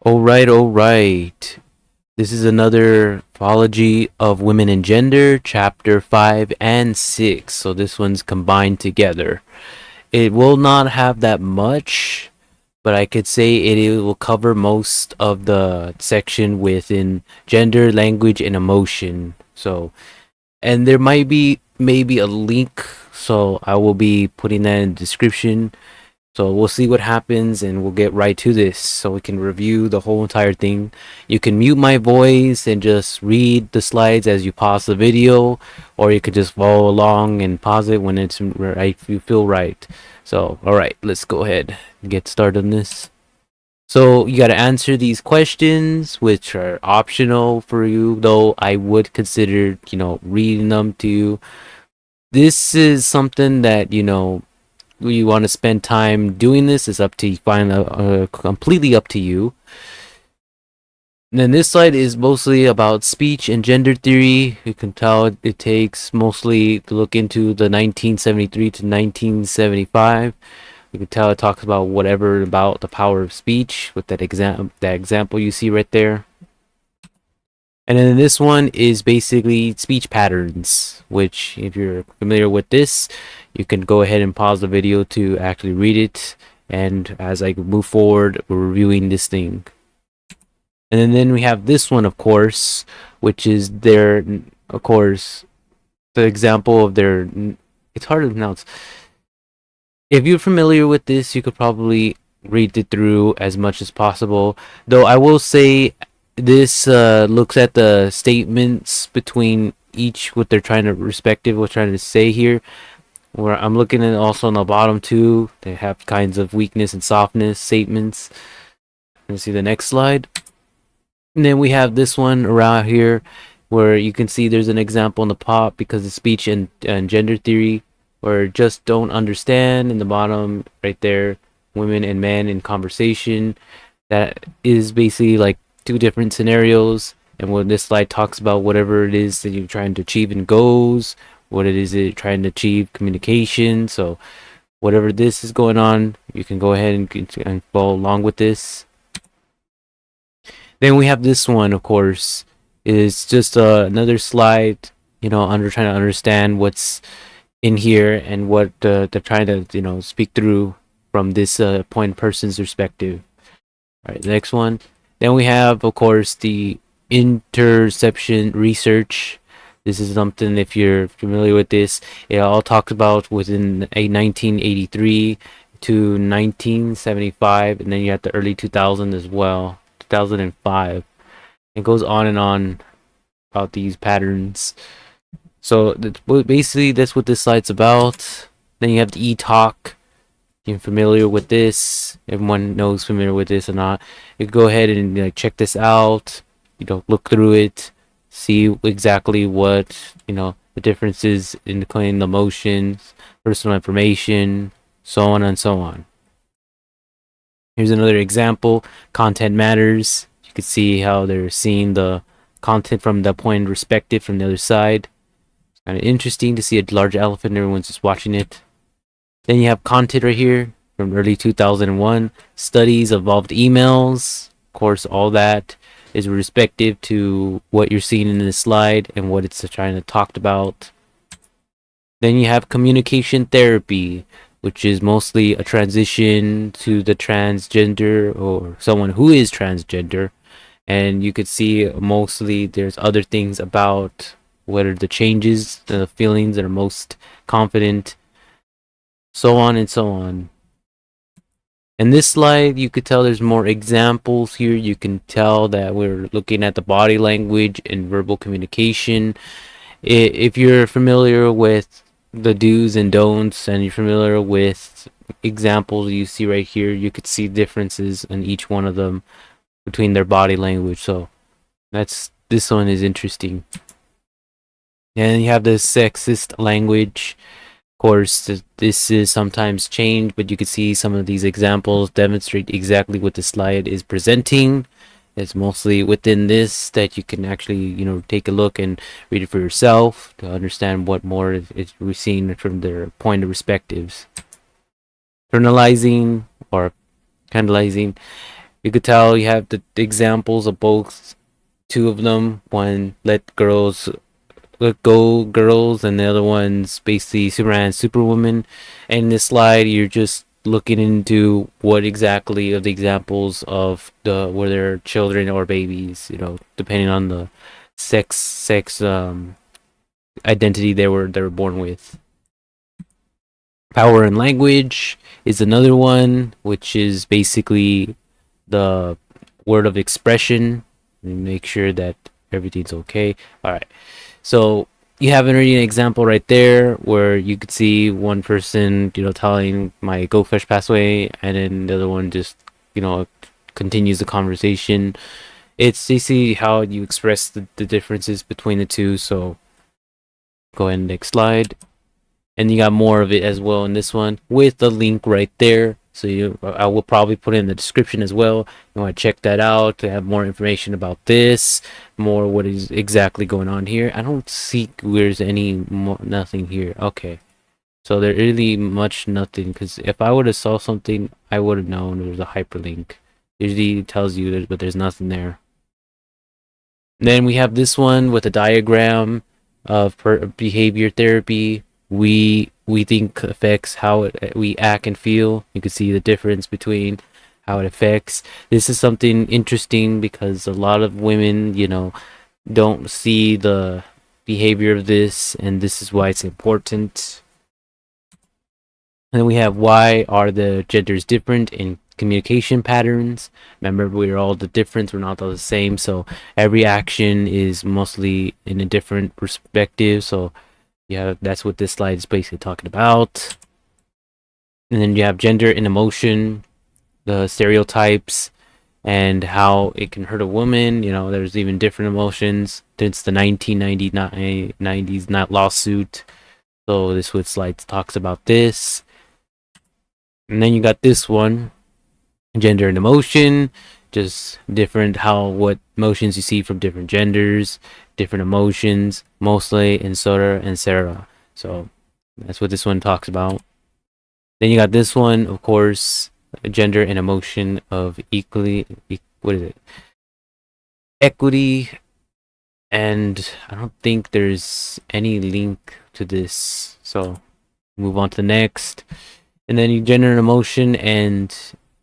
All right. This is another Phology of Women and Gender, chapter 5 and 6. So this one's combined together. It will not have that much, but I could say it will cover most of the section within gender, language, and emotion. So, and there might be maybe a link, so I will be putting that in the description. So we'll see what happens and we'll get right to this so we can review the whole entire thing. You can mute my voice and just read the slides as you pause the video, or you could just follow along and pause it when it's right, if you feel right. So, all right, let's go ahead and get started on this. So you got to answer these questions, which are optional for you, though I would consider, reading them to you. This is something that, you want to spend time doing this is up to you, completely up to you. And then this slide is mostly about speech and gender theory. You can tell it takes mostly to look into the 1973 to 1975. You can tell it talks about whatever about the power of speech with that example you see right there. And then this one is basically speech patterns, which if you're familiar with this, you can go ahead and pause the video to actually read it. And as I move forward, we're reviewing this thing. And then we have this one, of course, which is their, of course, the example of their, it's hard to pronounce. If you're familiar with this, you could probably read it through as much as possible. Though I will say this looks at the statements between each, what they're trying to say here. Where I'm looking at also on the bottom too, they have kinds of weakness and softness statements. Let's see the next slide. And then we have this one around here where you can see there's an example in the top because of speech and gender theory, or just don't understand in the bottom right there, women and men in conversation. That is basically like two different scenarios, and when this slide talks about whatever it is that you're trying to achieve in goals, what it is that trying to achieve communication. So whatever this is going on, you can go ahead and follow along with this. Then we have this one, of course, is just another slide, under trying to understand what's in here and what they're trying to, speak through from this point person's perspective. All right, the next one. Then we have, of course, the interception research. This is something, if you're familiar with this, it all talks about within a 1983 to 1975, and then you have the early 2000 as well, 2005. It goes on and on about these patterns. So basically, that's what this slide's about. Then you have the e-talk. You're familiar with this. Everyone knows familiar with this or not. You can go ahead and check this out. Look through it, see exactly what the differences in the emotions, personal information, so on and so on. Here's another example. Content matters. You can see how they're seeing the content from the point of perspective from the other side. It's kind of interesting to see a large elephant. Everyone's just watching it. Then you have content right here from early 2001. Studies, evolved emails. Of course, all that is respective to what you're seeing in this slide and what it's trying to talk about. Then you have communication therapy, which is mostly a transition to the transgender or someone who is transgender. And you could see mostly there's other things about what are the changes, the feelings that are most confident, so on and so on. In this slide, you could tell there's more examples here. You can tell that we're looking at the body language and verbal communication. If you're familiar with the do's and don'ts and you're familiar with examples you see right here, you could see differences in each one of them between their body language. So this one is interesting. And you have the sexist language. Of course, this is sometimes changed, but you can see some of these examples demonstrate exactly what the slide is presenting. It's mostly within this that you can actually, take a look and read it for yourself to understand what more we're seeing from their point of perspectives. Internalizing or candlizing. You could tell you have the examples of both, two of them. One, let go girls, and the other one's basically Superman and Superwoman. And in this slide, you're just looking into what exactly of the examples of the were there children or babies, depending on the sex identity they were born with. Power and language is another one, which is basically the word of expression. Make sure that everything's okay. All right. So you have already an example right there where you could see one person, telling my goldfish passed away, and then the other one just, continues the conversation. It's basically how you express the differences between the two. So go ahead, next slide. And you got more of it as well in this one with the link right there. So I will probably put it in the description as well. You want to check that out to have more information about this, more what is exactly going on here. I don't see there's nothing here. Okay, so there really much nothing, because if I would have saw something, I would have known there's a hyperlink. Usually it tells you, but there's nothing there. Then we have this one with a diagram of behavior therapy. We think affects how we act and feel. You can see the difference between how it affects. This is something interesting because a lot of women, don't see the behavior of this, and this is why it's important. And then we have, why are the genders different in communication patterns? Remember, we're all the different, we're not all the same. So every action is mostly in a different perspective. So yeah, that's what this slide is basically talking about. And then you have gender and emotion, the stereotypes, and how it can hurt a woman. There's even different emotions since the 1990s not lawsuit. So this what slide talks about this. And then you got this one, gender and emotion, just different what emotions you see from different genders, different emotions, mostly in Sora and Sarah. So that's what this one talks about. Then you got this one, of course, gender and emotion of equity. And I don't think there's any link to this. So move on to the next. And then you gender and emotion and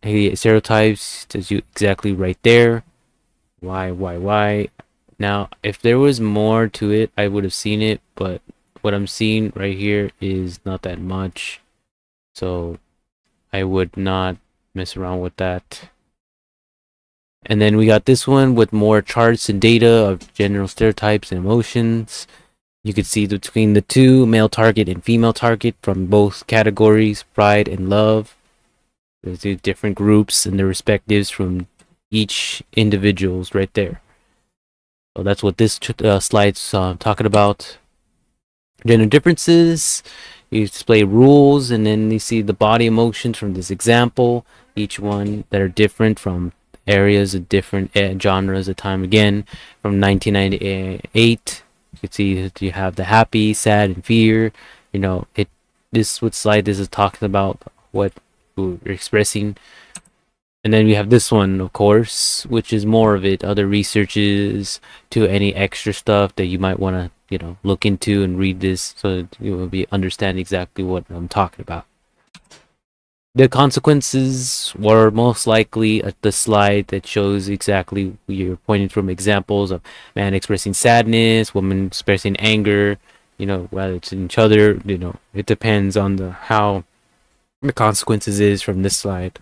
stereotypes tells you exactly right there. Why? Now, if there was more to it, I would have seen it, but what I'm seeing right here is not that much. So I would not mess around with that. And then we got this one with more charts and data of general stereotypes and emotions. You could see between the two, male target and female target, from both categories, pride and love. There's two different groups and their respectives from each individuals right there. So that's what this slide's talking about. Gender differences. You display rules, and then you see the body emotions from this example. Each one that are different from areas of different genres of time. Again, from 1998, you can see you have the happy, sad, and fear. What slide this is talking about, what you're expressing. And then we have this one, of course, which is more of it, other researches to any extra stuff that you might want to, look into and read this so that you will understand exactly what I'm talking about. The consequences were most likely at the slide that shows exactly, you're pointing from examples of man expressing sadness, woman expressing anger, whether it's in each other, it depends on how the consequences is from this slide.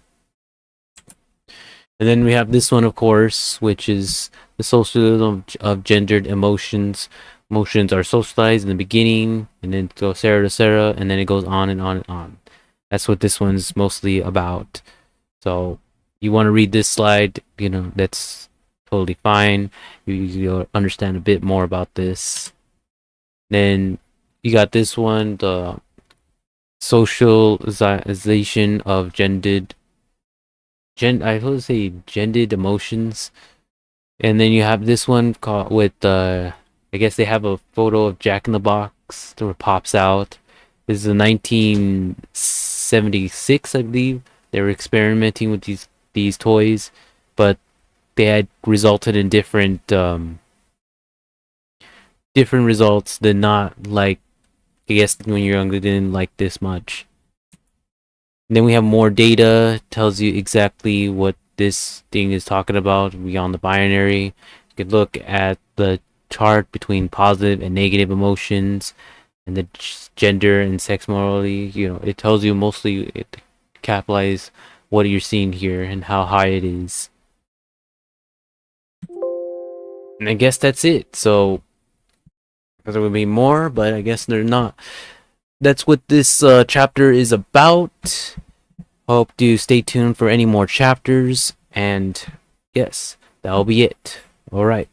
And then we have this one, of course, which is the socialism of gendered emotions. Emotions are socialized in the beginning, and then it goes Sarah to Sarah, and then it goes on and on and on. That's what this one's mostly about. So you want to read this slide, that's totally fine. You'll understand a bit more about this. Then you got this one, the socialization of gendered emotions. And then you have this one called with I guess they have a photo of Jack in the Box that pops out. This is a 1976, I believe. They were experimenting with these toys, but they had resulted in different different results than not like, I guess when you're younger didn't like this much. And then we have more data, tells you exactly what this thing is talking about beyond the binary. You could look at the chart between positive and negative emotions and the gender and sex morality. It tells you mostly, it capitalize what you're seeing here and how high it is. And I guess that's it. So there will be more, but I guess they're not. That's what this chapter is about. Hope to stay tuned for any more chapters. And yes, that'll be it. All right.